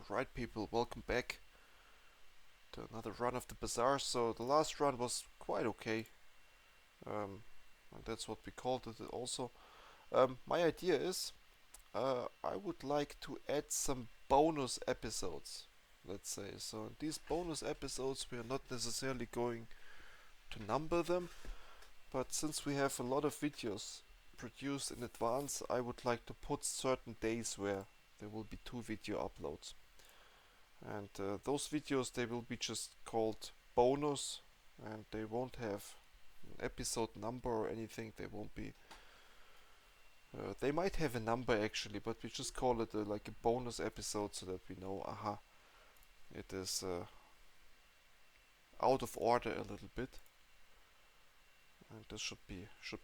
Alright people, welcome back to another run of the Bazaar. So the last run was quite okay. And that's what we called it also. My idea is I would like to add some bonus episodes, let's say. So in these bonus episodes we are not necessarily going to number them, but since we have a lot of videos produced in advance, I would like to put certain days where there will be 2 video uploads. And those videos, they will be just called bonus, and they won't have an episode number or anything. They won't be they might have a number actually, but we just call it like a bonus episode so that we know, aha, it is out of order a little bit, and this should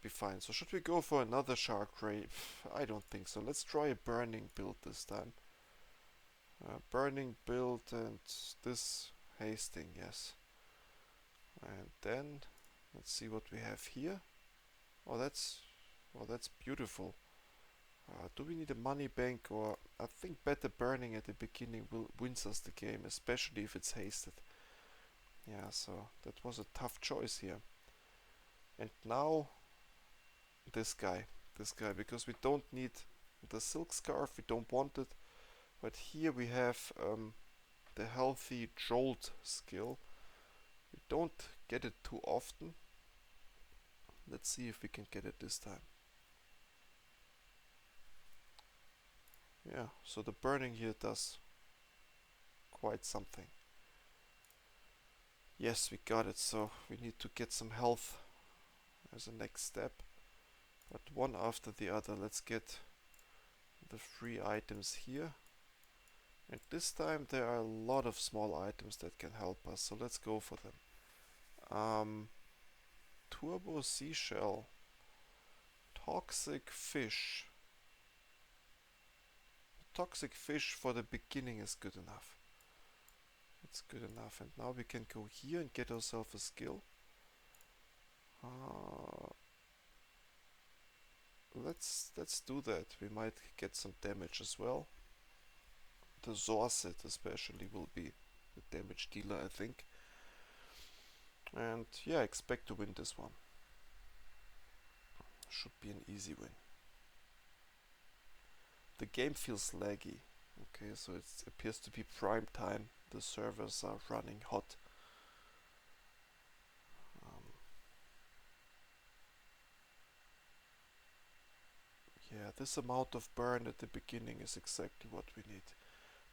be fine. So should we go for another shark ray? I don't think so. Let's try a burning build this time. Burning build and this hasting, yes. And then let's see what we have here. Oh, that's beautiful. Do we need a money bank, or I think better burning at the beginning wins us the game, especially if it's hasted. Yeah, so that was a tough choice here. And now this guy, because we don't need the silk scarf, we don't want it. But here we have the healthy jolt skill. We don't get it too often. Let's see if we can get it this time. Yeah, so the burning here does quite something. Yes, we got it, so we need to get some health as a next step. But one after the other, let's get the free items here. And this time there are a lot of small items that can help us, so let's go for them. Turbo seashell, toxic fish. Toxic fish for the beginning is good enough. It's good enough, and now we can go here and get ourselves a skill. Let's do that. We might get some damage as well. The Zorset especially will be the damage dealer, I think. And yeah, expect to win this one. Should be an easy win. The game feels laggy. Okay, so it appears to be prime time. The servers are running hot. Yeah, this amount of burn at the beginning is exactly what we need.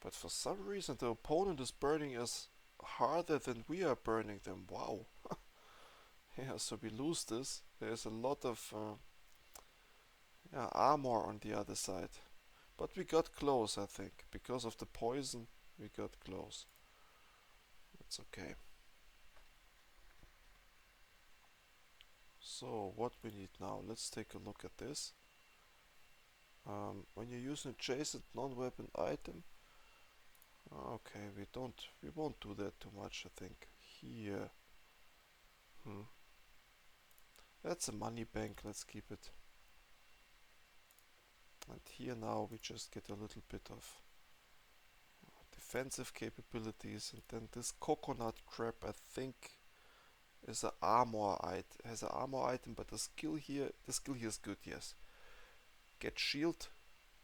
But for some reason the opponent is burning us harder than we are burning them. Wow. Yeah, so we lose this. There's a lot of armor on the other side. But we got close, I think. Because of the poison, we got close. That's okay. So, what we need now? Let's take a look at this. When you use an adjacent non-weapon item, okay, we won't do that too much, I think. Here, that's a money bank. Let's keep it. And here now we just get a little bit of defensive capabilities, and then this coconut crab, I think, is an armor item. Has an armor item, but the skill here is good. Yes. Get shield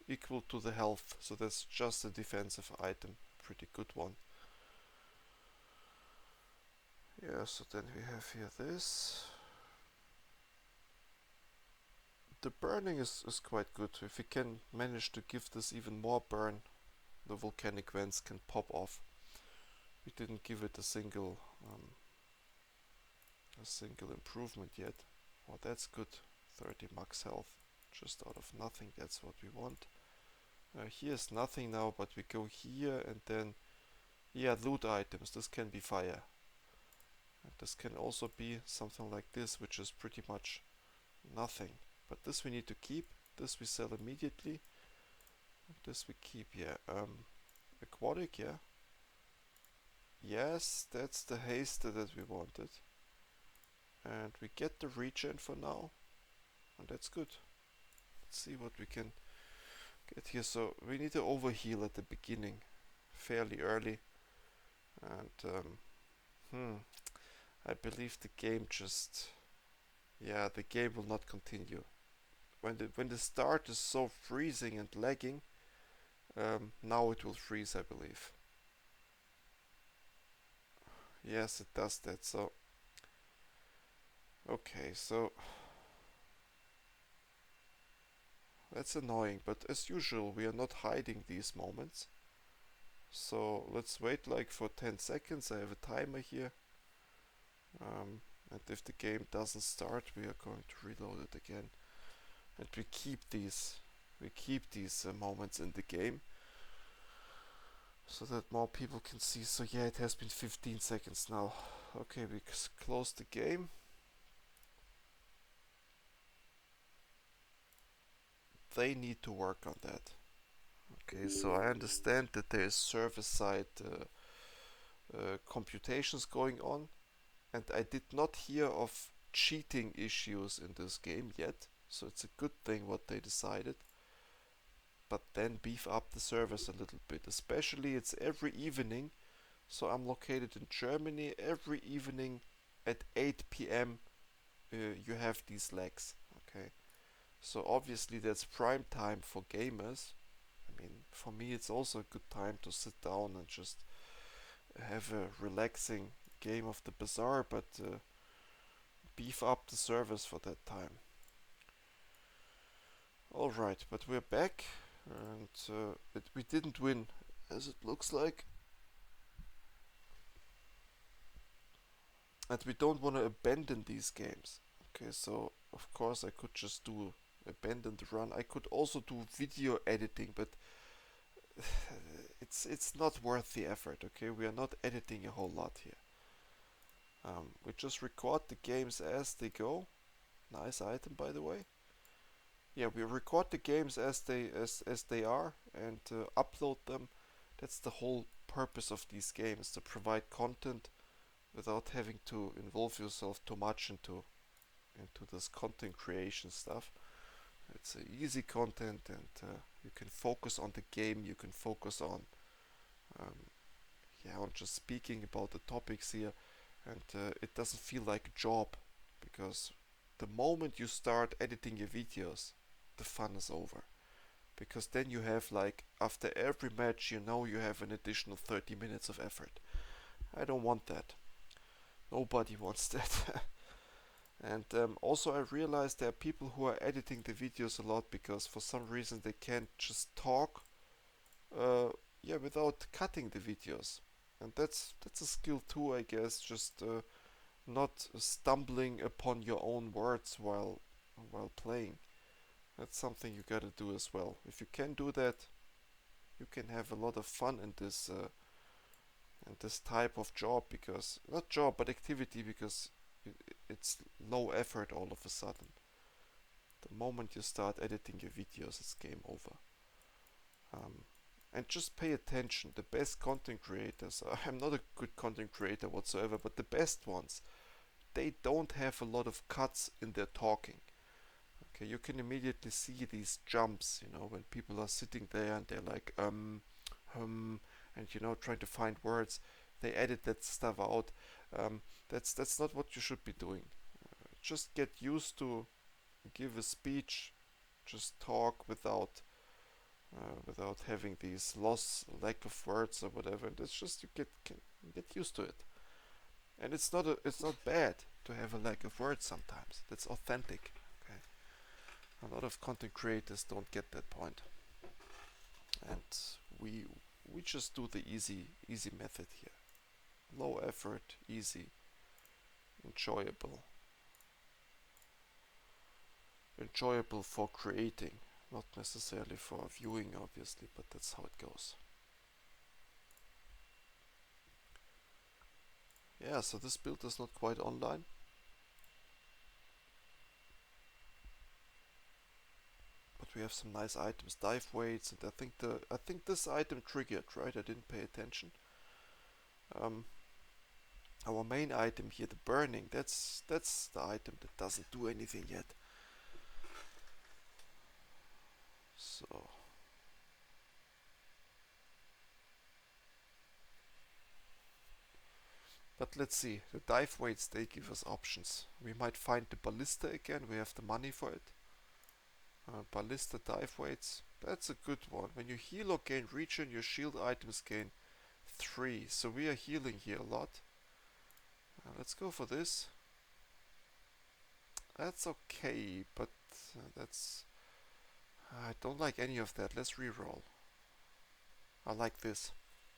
equal to the health, so that's just a defensive item. Pretty good one. Yeah, so then we have here this. The burning is quite good. If we can manage to give this even more burn, the volcanic vents can pop off. We didn't give it a single improvement yet. Well, that's good. 30 max health, just out of nothing. That's what we want. Here's nothing now, but we go here and then, yeah, loot items. This can be fire. And this can also be something like this, which is pretty much nothing. But this we need to keep. This we sell immediately. This we keep, yeah. Aquatic, yeah. Yes, that's the haste that we wanted. And we get the regen for now. And that's good. Let's see what we can get here. So we need to overheal at the beginning. fairly early, and I believe the game just, yeah, the game will not continue. When the start is so freezing and lagging, now it will freeze, I believe. Yes, it does that. So okay, so that's annoying, but as usual, we are not hiding these moments. So let's wait like for 10 seconds. I have a timer here. And if the game doesn't start, we are going to reload it again. And we keep these moments in the game so that more people can see. So yeah, it has been 15 seconds now. Okay, we close the game. They need to work on that. Okay, so I understand that there is server-side computations going on, and I did not hear of cheating issues in this game yet. So it's a good thing what they decided. But then beef up the servers a little bit. Especially it's every evening. So I'm located in Germany. Every evening at 8 p.m. You have these lags. Okay. So obviously that's prime time for gamers. I mean, for me it's also a good time to sit down and just have a relaxing game of the Bazaar, but beef up the servers for that time. Alright, but we're back, and we didn't win, as it looks like. And we don't want to abandon these games. Okay, so of course I could just do abandon the run. I could also do video editing, but it's not worth the effort. Okay, we are not editing a whole lot here. We just record the games as they go. Nice item, by the way. Yeah, we record the games as they are and upload them. That's the whole purpose of these games, to provide content without having to involve yourself too much into this content creation stuff. It's easy content, and you can focus on the game. You can focus um, on just speaking about the topics here, and it doesn't feel like a job, because the moment you start editing your videos, the fun is over. Because then you have, like, after every match, you have an additional 30 minutes of effort. I don't want that. Nobody wants that. And also, I realized there are people who are editing the videos a lot because for some reason they can't just talk, uh, without cutting the videos. And that's a skill too, I guess. Just not stumbling upon your own words while playing. That's something you gotta do as well. If you can do that, you can have a lot of fun in this type of job, because not job but activity, because it's low effort all of a sudden. The moment you start editing your videos, it's game over. Um, and just pay attention. The best content creators, I'm not a good content creator whatsoever, but the best ones, they don't have a lot of cuts in their talking. Okay, you can immediately see these jumps, when people are sitting there and they're like, and trying to find words. They edit that stuff out. That's not what you should be doing. Just get used to give a speech, just talk without having these lack of words or whatever. And it's just you get used to it. And it's not bad to have a lack of words sometimes. That's authentic. Okay, a lot of content creators don't get that point, and we just do the easy method here. Low effort, easy, enjoyable. Enjoyable for creating, not necessarily for viewing, obviously, but that's how it goes. Yeah, so this build is not quite online. But we have some nice items, dive weights, and I think this item triggered, right? I didn't pay attention. Um, our main item here, the burning, that's the item that doesn't do anything yet. So But let's see, the dive weights, they give us options. We might find the ballista again, we have the money for it. Ballista dive weights, that's a good one. When you heal or gain regen, your shield items gain 3. So we are healing here a lot. Let's go for this. That's okay, but that's... I don't like any of that. Let's reroll. I like this.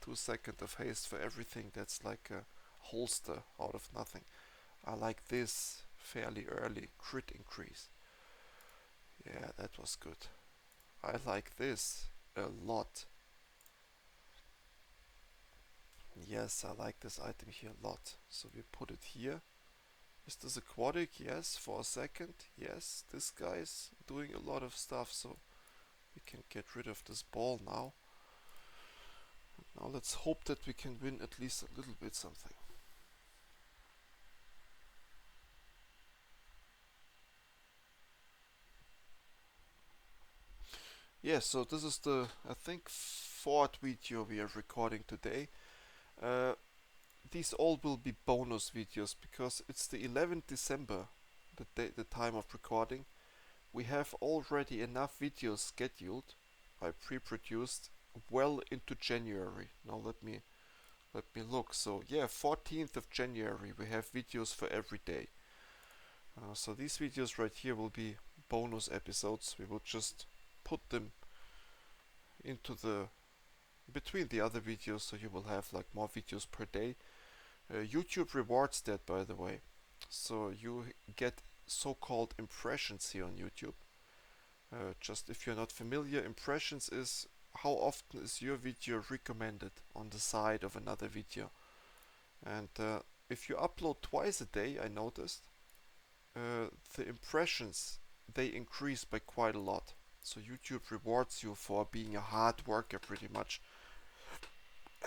2 seconds of haste for everything that's like a holster out of nothing. I like this fairly early. Crit increase. Yeah, that was good. I like this a lot. Yes, I like this item here a lot. So we put it here. Is this aquatic? Yes. For a second. Yes. This guy's doing a lot of stuff, so we can get rid of this ball now. Now let's hope that we can win at least a little bit something. Yeah, so this is the, I think, 4th video we are recording today. These all will be bonus videos because it's the 11th December, the time of recording. We have already enough videos scheduled, I pre-produced, well into January. Now let me look. So yeah, 14th of January we have videos for every day. So these videos right here will be bonus episodes. We will just put them into the between the other videos, so you will have like more videos per day. YouTube rewards that, by the way, so you get so-called impressions here on YouTube. Just if you're not familiar, impressions is how often is your video recommended on the side of another video. And if you upload twice a day, I noticed the impressions, they increase by quite a lot. So YouTube rewards you for being a hard worker pretty much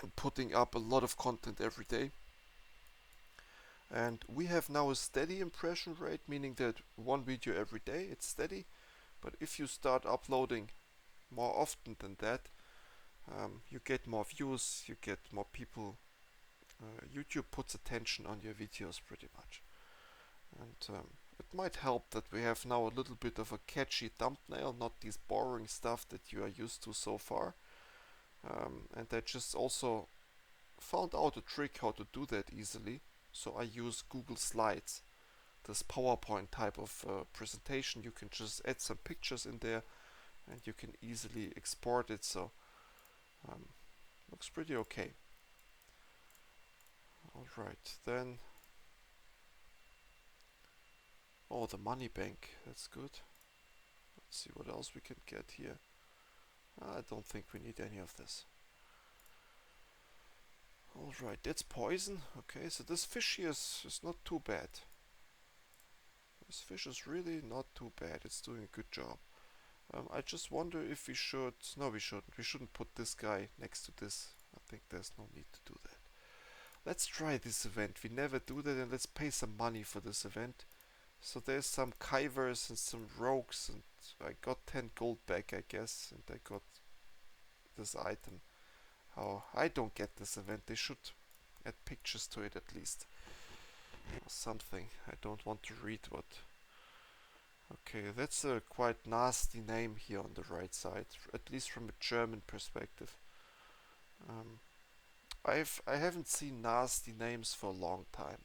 and putting up a lot of content every day. And we have now a steady impression rate, meaning that one video every day, it's steady. But if you start uploading more often than that, you get more views, you get more people. YouTube puts attention on your videos pretty much. And it might help that we have now a little bit of a catchy thumbnail, not these boring stuff that you are used to so far. And I just also found out a trick how to do that easily. So I use Google Slides, this PowerPoint type of presentation. You can just add some pictures in there and you can easily export it. So looks pretty okay. Alright, then. Oh, the money bank, that's good. Let's see what else we can get here. I don't think we need any of this. Alright, that's poison. Okay, so this fish here is not too bad. This fish is really not too bad. It's doing a good job. I just wonder if we should... No, we shouldn't. We shouldn't put this guy next to this. I think there's no need to do that. Let's try this event. We never do that, and let's pay some money for this event. So there's some Kivers and some rogues, and I got 10 gold back, I guess, and I got this item. Oh, I don't get this event. They should add pictures to it at least. Or something. I don't want to read what... Okay, that's a quite nasty name here on the right side, at least from a German perspective. I haven't seen nasty names for a long time.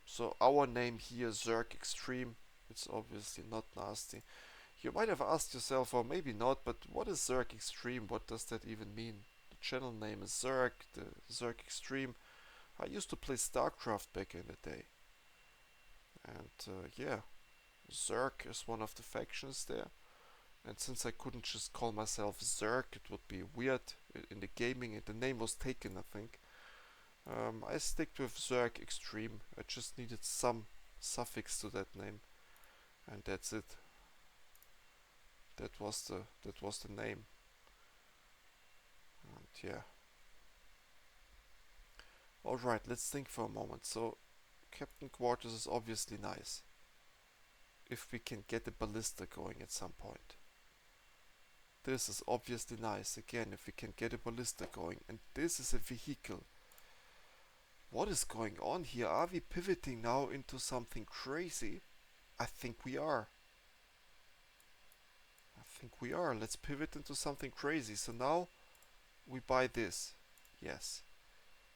So our name here, Zerg Extreme, it's obviously not nasty. You might have asked yourself, or maybe not, but what is Zerg Extreme? What does that even mean? The channel name is Zerg, the Zerg Extreme. I used to play StarCraft back in the day. And yeah, Zerg is one of the factions there. And since I couldn't just call myself Zerg, it would be weird in the gaming, and the name was taken, I think. I stick with Zerg Extreme. I just needed some suffix to that name, and that's it. That was the name. And yeah. Alright, let's think for a moment. So, Captain Quarters is obviously nice. If we can get a ballista going at some point. This is obviously nice, again, if we can get a ballista going. And this is a vehicle. What is going on here? Are we pivoting now into something crazy? I think we are. I think we are. Let's pivot into something crazy. So now we buy this. Yes.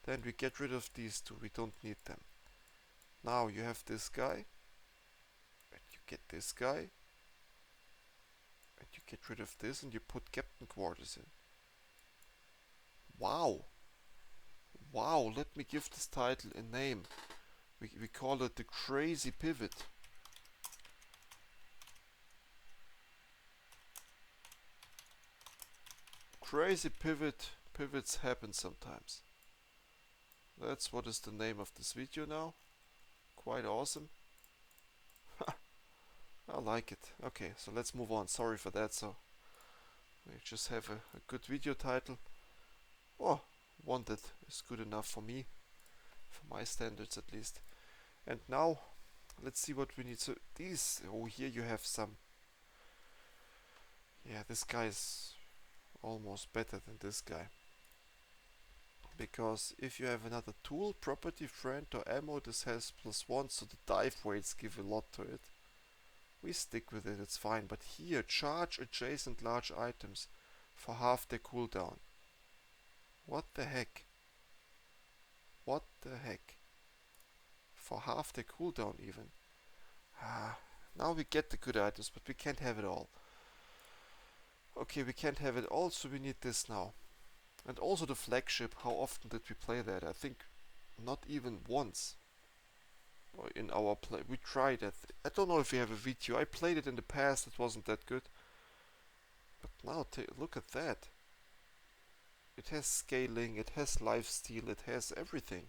Then we get rid of these two. We don't need them. Now you have this guy. And you get this guy. And you get rid of this and you put captain quarters in. Wow. Wow, let me give this title a name. We call it the Crazy Pivot. Crazy pivot. Pivots happen sometimes. That's what is the name of this video now. Quite awesome. I like it. Okay, so let's move on. Sorry for that. So we just have a good video title. Oh, one that is good enough for me. For my standards at least. And now let's see what we need. So these, oh, here you have some. Yeah, this guy is almost better than this guy. Because if you have another tool, property, friend or ammo, this has +1, so the dive weights give a lot to it. We stick with it, it's fine. But here, charge adjacent large items for half their cooldown. What the heck? What the heck? For half their cooldown even. Now we get the good items, but we can't have it all. Okay, we can't have it all, so we need this now. And also the flagship, how often did we play that? I think not even once. In our play, we tried it. I don't know if we have a video. I played it in the past, it wasn't that good. But now, look at that. It has scaling, it has lifesteal, it has everything.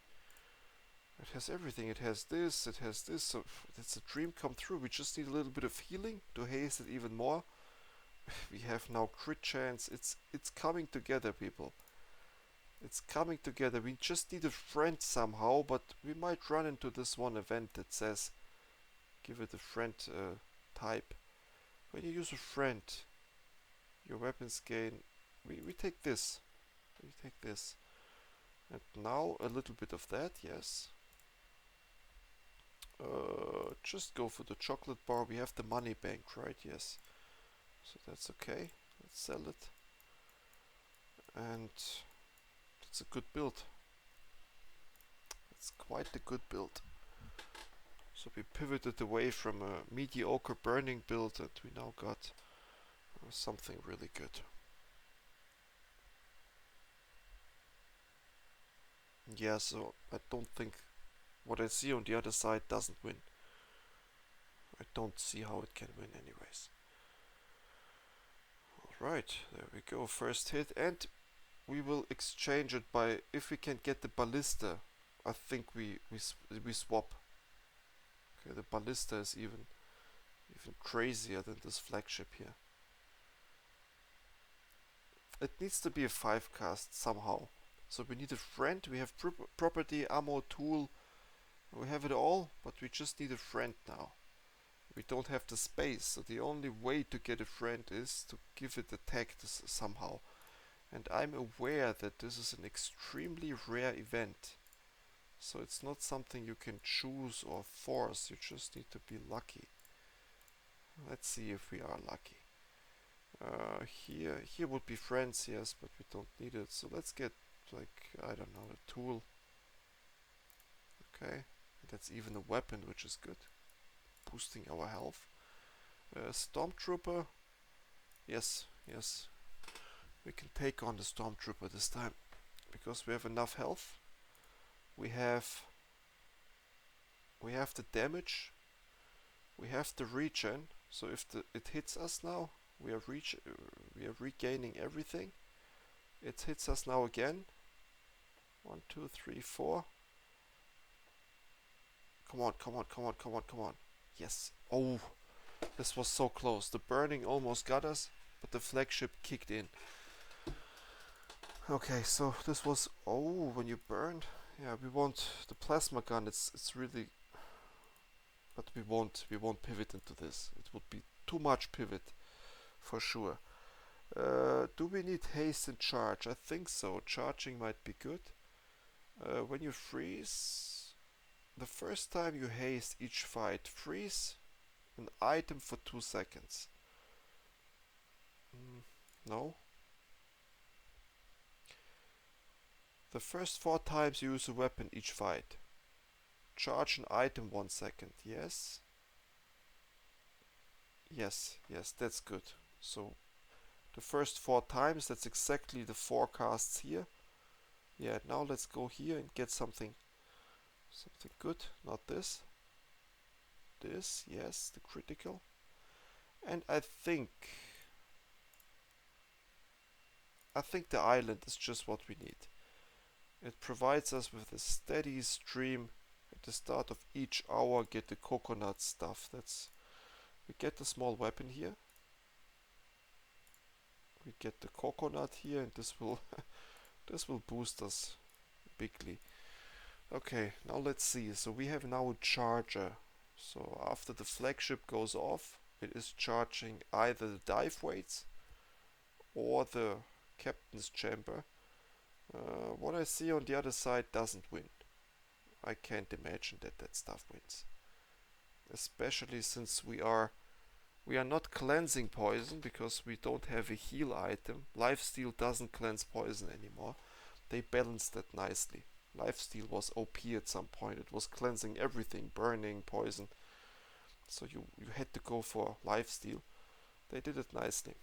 It has everything, it has this, so it's a dream come true. We just need a little bit of healing to haste it even more. We have now crit chance, it's coming together, people. It's coming together. We just need a friend somehow, but we might run into this one event that says give it a friend type. When you use a friend, your weapons gain. We take this. We take this. And now a little bit of that, yes. Just go for the chocolate bar. We have the money bank, right? Yes. So that's okay. Let's sell it. And it's a good build. It's quite a good build. So we pivoted away from a mediocre burning build and we now got something really good. Yeah, so I don't think what I see on the other side doesn't win. I don't see how it can win anyways. Alright, there we go. First hit, and we will exchange it by, if we can get the ballista, I think we swap. Okay, the ballista is even crazier than this flagship here. It needs to be a 5 cast somehow. So we need a friend, we have property, ammo, tool, we have it all, but we just need a friend now. We don't have the space, so the only way to get a friend is to give it a tag somehow. And I'm aware that this is an extremely rare event. So it's not something you can choose or force, you just need to be lucky. Let's see if we are lucky. Here would be friends, yes, but we don't need it. So let's get, like, I don't know, a tool. Okay, that's even a weapon, which is good. Boosting our health. Stormtrooper. Yes, yes. We can take on the Stormtrooper this time. Because we have enough health. We have the damage. We have the regen. So if it hits us now, we are regaining everything. It hits us now again. 1, 2, 3, 4. Come on, come on, come on, come on, come on. Yes. Oh, this was so close. The burning almost got us, but the flagship kicked in. Okay, so this was, oh, when you burned. Yeah, we want the plasma gun. It's really, but we won't pivot into this. It would be too much pivot, for sure. Do we need haste and charge? I think so. Charging might be good. When you freeze, the first time you haste each fight, freeze an item for 2 seconds. No. The first 4 times you use a weapon each fight. Charge an item 1 second. Yes. Yes, that's good. So the first 4 times, that's exactly the forecasts here. Yeah, now let's go here and get something good. Not this. This, yes, the critical. And I think the island is just what we need. It provides us with a steady stream at the start of each hour. Get the coconut stuff. We get the small weapon here. We get the coconut here, and this will this will boost us bigly. Okay, now let's see. So we have now a charger. So after the flagship goes off, it is charging either the dive weights or the captain's chamber. What I see on the other side doesn't win. I can't imagine that stuff wins. Especially since we are not cleansing poison because we don't have a heal item. Lifesteal doesn't cleanse poison anymore. They balanced that nicely. Lifesteal was OP at some point. It was cleansing everything, burning, poison. So you had to go for lifesteal. They did it nicely.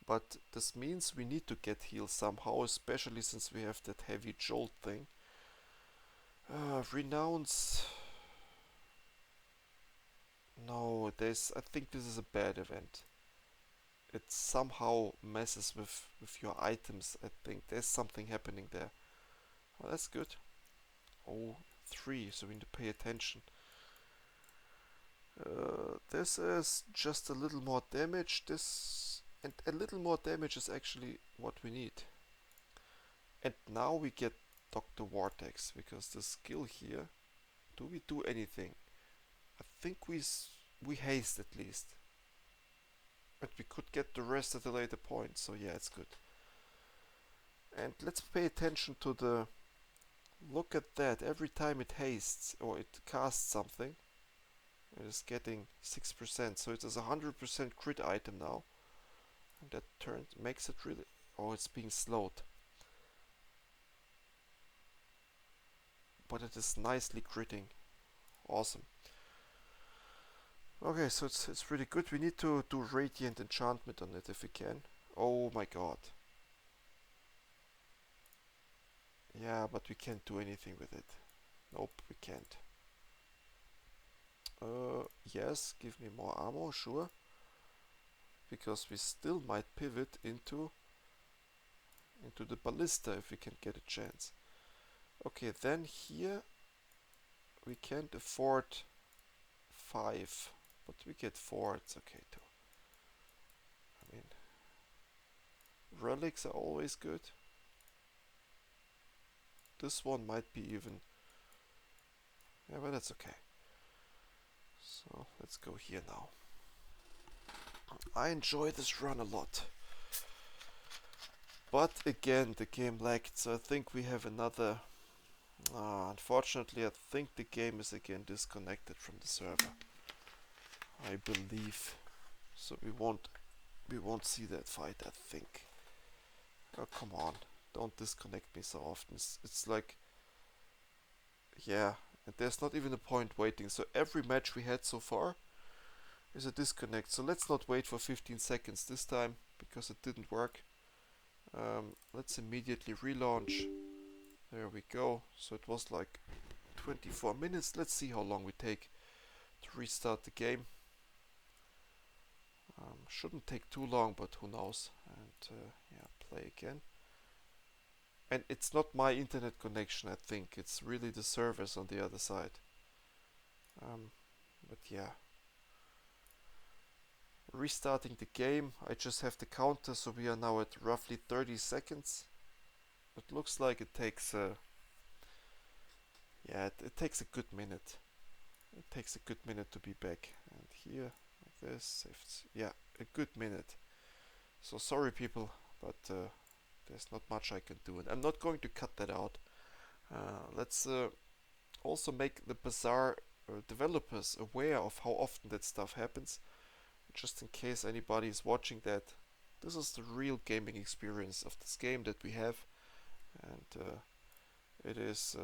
But this means we need to get healed somehow, especially since we have that heavy jolt thing. Renounce. No, I think this is a bad event. It somehow messes with your items, I think. There's something happening there. Oh, that's good. Oh, 3, so we need to pay attention. This is just a little more damage. And a little more damage is actually what we need. And now we get Dr. Vortex, because the skill here, do we do anything? I think we haste at least. But we could get the rest at a later point, so yeah, it's good. And let's pay attention to the... Look at that, every time it hastes, or it casts something, it is getting 6%, so it is a 100% crit item now. And that makes it really... Oh, it's being slowed. But it is nicely critting. Awesome. Okay, so it's really good. We need to do Radiant Enchantment on it if we can. Oh my god. Yeah, but we can't do anything with it. Nope, we can't. Yes, give me more ammo, sure. Because we still might pivot into the ballista if we can get a chance. Okay, then here we can't afford 5, but we get 4, it's okay too. I mean, relics are always good. This one might be even... Yeah, but that's okay. So, let's go here now. I enjoy this run a lot. But again, the game lagged, so I think we have another... unfortunately, I think the game is again disconnected from the server. I believe. So we won't see that fight, I think. Oh, come on. Don't disconnect me so often. It's like... Yeah, and there's not even a point waiting. So every match we had so far is a disconnect. So let's not wait for 15 seconds this time, because it didn't work. Let's immediately relaunch. There we go. So it was like 24 minutes. Let's see how long we take to restart the game. Shouldn't take too long, but who knows. And yeah, play again. And it's not my internet connection, I think. It's really the servers on the other side. But yeah. Restarting the game. I just have the counter, so we are now at roughly 30 seconds. It looks like it takes yeah, it takes a good minute. It takes a good minute to be back. And here, like this, yeah, a good minute. So sorry people, but there's not much I can do. And I'm not going to cut that out. Let's also make the Bazaar developers aware of how often that stuff happens, just in case anybody is watching that. This is the real gaming experience of this game that we have, and it is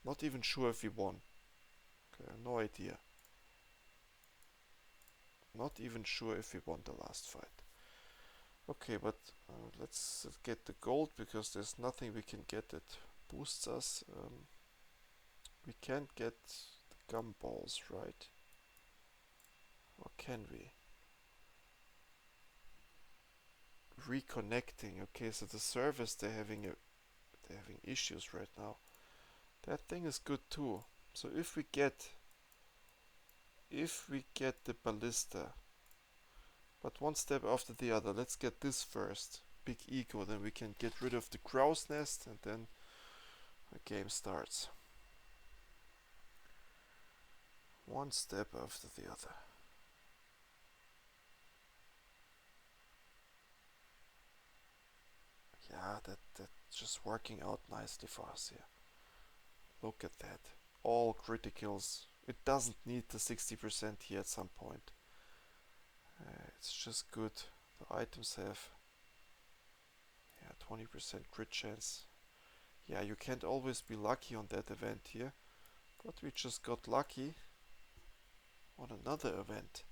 not even sure if we won. Okay, no idea. Not even sure if we won the last fight. Okay, but let's get the gold because there's nothing we can get that boosts us. We can't get the gumballs, right? Or can we? Reconnecting. Okay, so the servers they're having issues right now. That thing is good too. So if we get the ballista, but one step after the other, let's get this first. Big ego, then we can get rid of the crow's nest and then the game starts. One step after the other. Yeah, that's just working out nicely for us here. Look at that. All criticals. It doesn't need the 60% here at some point. It's just good. The items have 20% crit chance. Yeah, you can't always be lucky on that event here, but we just got lucky on another event.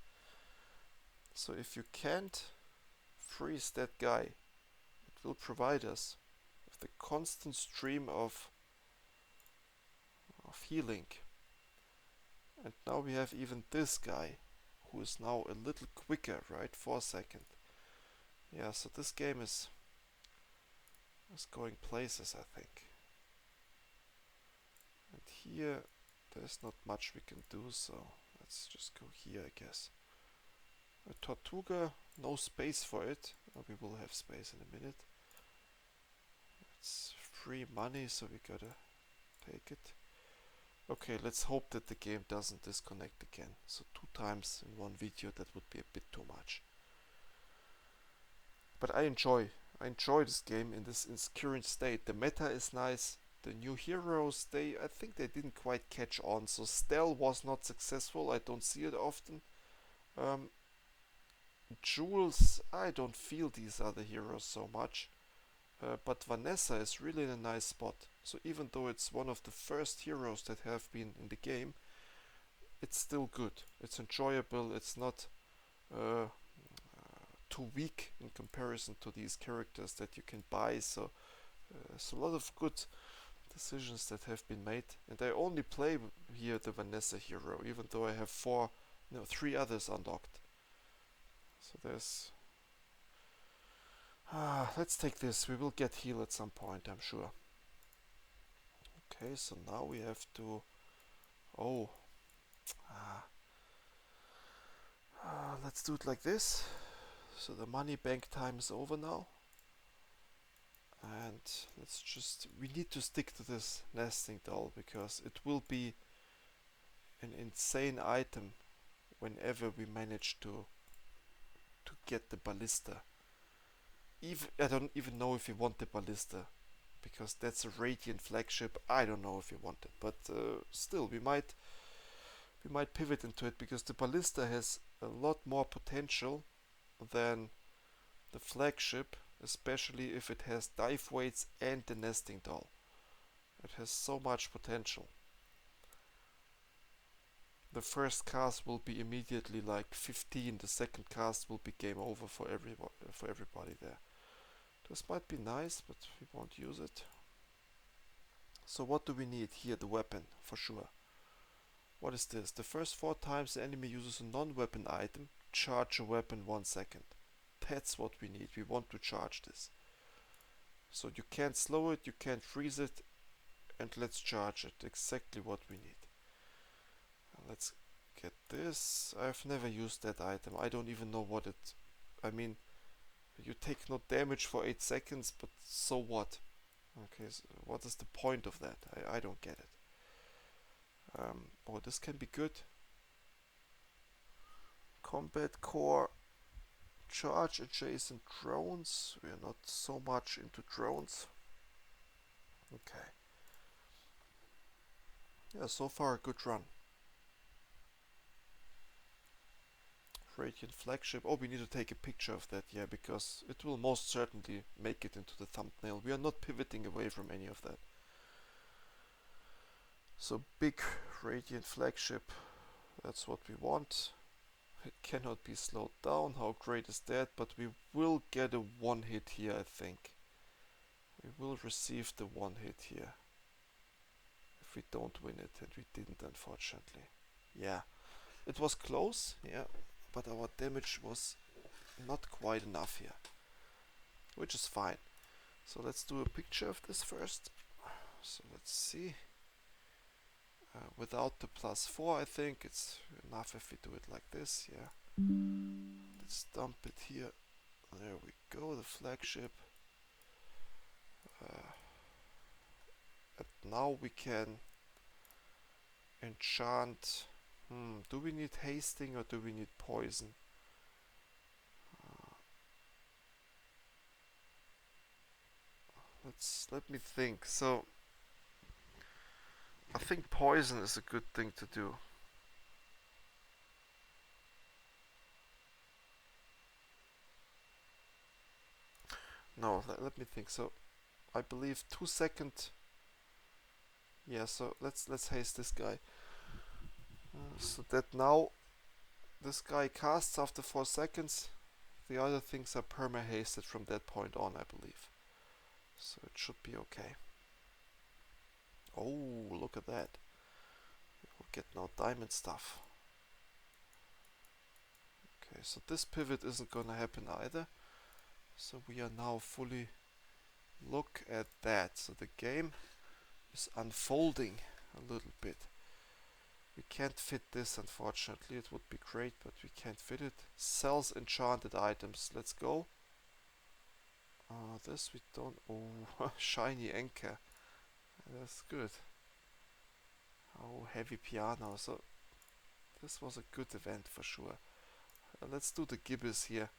So if you can't freeze that guy, it will provide us with a constant stream of healing. And now we have even this guy, who is now a little quicker, right? 4 seconds. Yeah, so this game is going places, I think. And here, there's not much we can do, so let's just go here, I guess. A Tortuga, no space for it. We will have space in a minute. It's free money, so we gotta take it. Okay, let's hope that the game doesn't disconnect again. So 2 times in one video, that would be a bit too much. But I enjoy this game in its current state. The meta is nice. The new heroes, I think they didn't quite catch on. So Stell was not successful. I don't see it often. Jules, I don't feel these other heroes so much. But Vanessa is really in a nice spot. So even though it's one of the first heroes that have been in the game, it's still good. It's enjoyable. It's not too weak in comparison to these characters that you can buy. So it's a lot of good decisions that have been made. And I only play here the Vanessa hero, even though I have 3 others unlocked. So there's let's take this. We will get heal at some point, I'm sure. Okay, so now we have to... let's do it like this. So the money bank time is over now. And we need to stick to this nesting doll because it will be an insane item whenever we manage to get the ballista. I don't even know if we want the ballista because that's a Radiant flagship. I don't know if we want it, but still we might pivot into it because the ballista has a lot more potential than the flagship, especially if it has dive weights and the nesting doll. It has so much potential. The first cast will be immediately like 15, the second cast will be game over for everybody there. This might be nice, but we won't use it. So what do we need here? The weapon, for sure. What is this? The first 4 times the enemy uses a non-weapon item, charge a weapon 1 second. That's what we need. We want to charge this. So you can't slow it, you can't freeze it, and let's charge it. Exactly what we need. And let's get this. I've never used that item. I don't even know what it... I mean, you take no damage for 8 seconds, but so what? Okay, so what is the point of that? I don't get it. This can be good. Combat core. Charge adjacent drones. We are not so much into drones. Okay. Yeah, so far a good run. Radiant flagship. Oh, we need to take a picture of that, yeah, because it will most certainly make it into the thumbnail. We are not pivoting away from any of that. So big radiant flagship, that's what we want. It cannot be slowed down. How great is that? But we will get a one hit here, I think. We will receive the one hit here. If we don't win it, and we didn't, unfortunately. Yeah, it was close, yeah, but our damage was not quite enough here, which is fine. So let's do a picture of this first. So let's see. Without the +4, I think it's enough if we do it like this, yeah. Let's dump it here. There we go, the flagship. And now we can enchant. Do we need hasting or do we need poison? Let me think. So I think poison is a good thing to do. No, let me think. So I believe 2 second. Yeah, so let's haste this guy. So that now this guy casts after 4 seconds. The other things are perma hasted from that point on, I believe. So it should be okay. Oh, look at that. We'll get now diamond stuff. Okay, so this pivot isn't gonna happen either. So we are now fully... Look at that. So the game is unfolding a little bit. We can't fit this, unfortunately. It would be great, but we can't fit it. Sells enchanted items. Let's go. This we don't... Oh, shiny anchor. That's good. Oh, heavy piano. So this was a good event for sure. Let's do the gibbous here.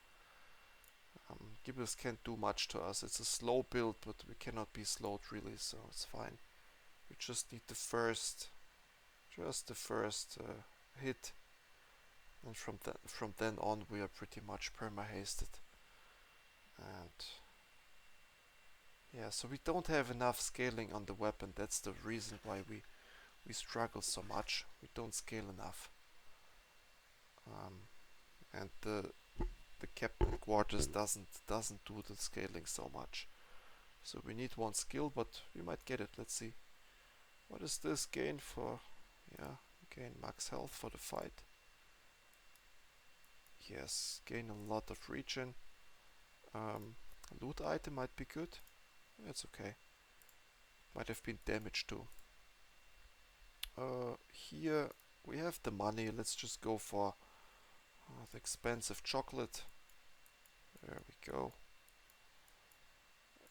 Gibbous can't do much to us. It's a slow build, but we cannot be slowed really, so it's fine. We just need the first... Just the first hit. And from then on we are pretty much perma-hasted. And... Yeah, so we don't have enough scaling on the weapon. That's the reason why we struggle so much. We don't scale enough. And the captain quarters doesn't do the scaling so much. So we need one skill, but we might get it. Let's see. What is this gain for? Yeah, gain max health for the fight. Yes, gain a lot of regen. Loot item might be good. It's okay. Might have been damage too. Here we have the money. Let's just go for the expensive chocolate. There we go.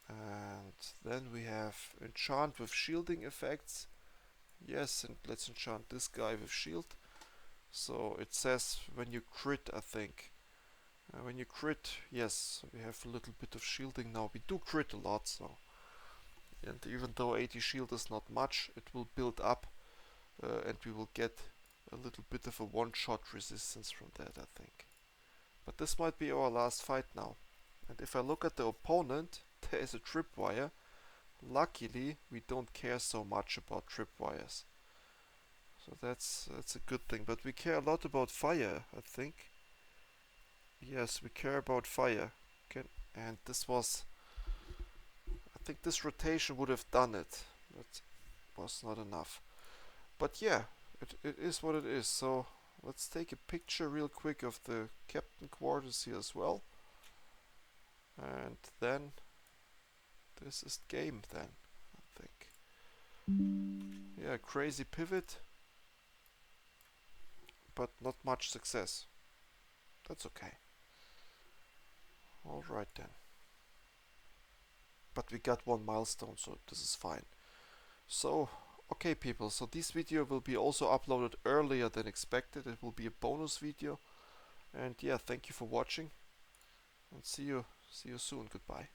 And then we have enchant with shielding effects. Yes, and let's enchant this guy with shield. So it says when you crit, I think. When you crit, yes, we have a little bit of shielding now. We do crit a lot, so. And even though 80 shield is not much, it will build up and we will get a little bit of a one-shot resistance from that, I think. But this might be our last fight now. And if I look at the opponent, there is a tripwire. Luckily, we don't care so much about tripwires. So that's a good thing. But we care a lot about fire, I think. Yes, we care about fire. And this was... I think this rotation would have done it. That was not enough. But yeah, it is what it is. So let's take a picture real quick of the captain quarters here as well. And then this is game then, I think. Yeah, crazy pivot. But not much success. That's okay. Alright then. But we got one milestone, so this is fine. So, okay people, so this video will be also uploaded earlier than expected. It will be a bonus video. And yeah, thank you for watching. And see you soon. Goodbye.